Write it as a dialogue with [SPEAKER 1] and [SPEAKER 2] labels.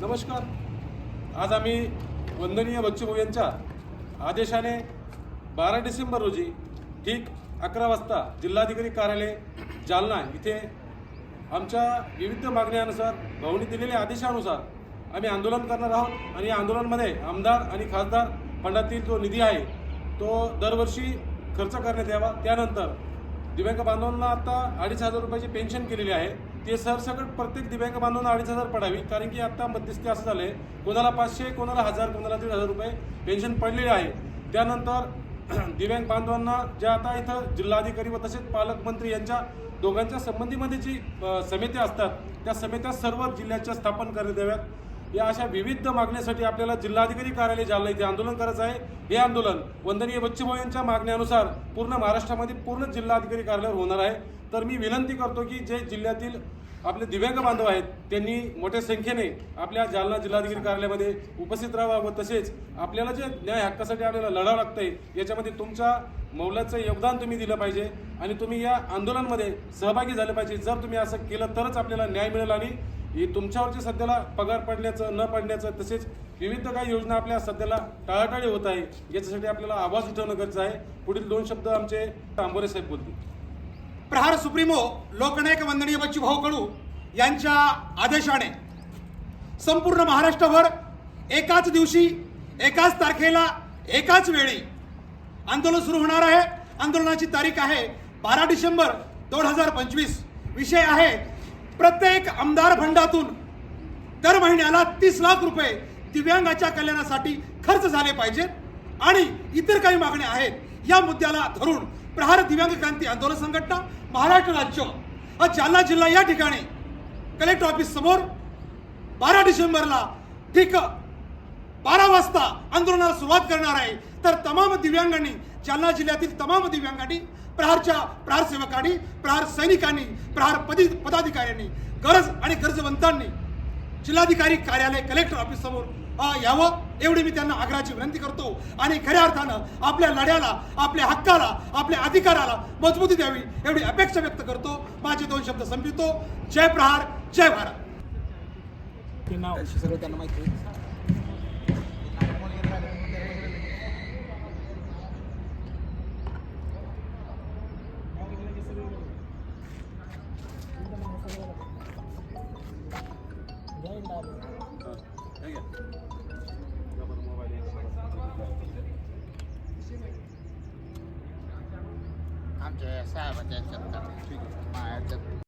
[SPEAKER 1] नमस्कार. आज आम्ही वंदनीय बच्चूभाऊ यांच्या आदेशाने 12 डिसेंबर रोजी ठीक 11 वाजता जिल्हाधिकारी कार्यालय जालना इथे आमच्या विविध मागण्यानुसार भाऊनी दिलेल्या आदेशानुसार आम्ही आंदोलन करणार आहोत. आणि या आंदोलनामध्ये आमदार आणि खासदार फंडातील जो निधी आहे तो दरवर्षी खर्च करण्यात यावा. त्यानंतर दिव्यांग बांधवांना आता 2,500 रुपयाची पेन्शन केलेली आहे. ते सरसकट प्रत्येक दिव्यांग बांधवांना 2,500 पडावी. कारण की आता मध्यस्थी असं झालं आहे, कोणाला 500, कोणाला 1000, कोणाला 1,500 रुपये पेन्शन पडलेली आहे. त्यानंतर दिव्यांग बांधवांना ज्या आता इथं जिल्हाधिकारी व तसेच पालकमंत्री यांच्या दोघांच्या संबंधीमध्ये जी समित्या असतात त्या समित्या सर्व जिल्ह्याच्या स्थापन करण्यात याव्यात. या अशा विविध मागण्यासाठी आपल्याला जिल्हाधिकारी कार्यालय जालना इथे आंदोलन करायचं आहे. हे आंदोलन वंदनीय बच्चूभाऊ यांच्या मागण्यानुसार पूर्ण महाराष्ट्रामध्ये पूर्ण जिल्हाधिकारी कार्यालयावर होणार आहे. तर मी विनंती करतो की जे जिल्ह्यातील आपले दिव्यांग बांधव आहेत त्यांनी मोठ्या संख्येने आपल्या जालना जिल्हाधिकारी कार्यालयामध्ये उपस्थित राहावं व तसेच आपल्याला जे न्याय हक्कासाठी आपल्याला लढावं लागतंय याच्यामध्ये तुमच्या मौलाचं योगदान तुम्ही दिलं पाहिजे आणि तुम्ही या आंदोलनामध्ये सहभागी झाले पाहिजे. जर तुम्ही असं केलं तरच आपल्याला न्याय मिळेल आणि तुमच्यावरचे सध्याला पगार पडण्याचं न पडण्याचं तसेच विविध काही योजना आपल्या सध्याला टाळाटाळी होत आहे. याच्यासाठी आपल्याला आवाज उठवणं गरजेचं आहे. पुढील 2 शब्द आमचे तांबोरे साहेब बोलतील.
[SPEAKER 2] प्रहार सुप्रीमो लोकनायक वंदनीय बच्चूभाऊ कडू यांच्या आदेशाने संपूर्ण महाराष्ट्रभर एकाच दिवशी एकाच तारखेला एकाच वेळी आंदोलन सुरू होणार आहे. आंदोलनाची तारीख आहे 12 डिसेंबर 2025. विषय आहे प्रत्येक आमदार फंडातून दर महिन्याला 30 लाख रुपये दिव्यांगाच्या कल्याणासाठी खर्च झाले पाहिजेत आणि इतर काही मागण्या आहेत. या मुद्द्याला धरून प्रहार दिव्यांग क्रांती आंदोलन संघटना महाराष्ट्र राज्य जालना जिल्हा या ठिकाणी कलेक्टर ऑफिस समोर 12 डिसेंबरला ठीक 12 वाजता आंदोलनाला सुरुवात करणार आहे. तर तमाम दिव्यांगांनी जालना जिल्ह्यातील तमाम दिव्यांगांनी प्रहार सेवकांनी प्रहार सैनिकांनी प्रहार पदाधिकाऱ्यांनी गरज आणि गरजवंतांनी जिल्हाधिकारी कार्यालय कलेक्टर ऑफिस समोर यावं एवढी मी त्यांना आग्रहाची विनंती करतो. आणि खऱ्या अर्थानं आपल्या लढ्याला आपल्या हक्काला आपल्या अधिकाराला मजबूती द्यावी एवढी अपेक्षा व्यक्त करतो. माझे 2 शब्द संपवितो. जय प्रहार, जय भारत.
[SPEAKER 3] आमच्या साहेबांच्या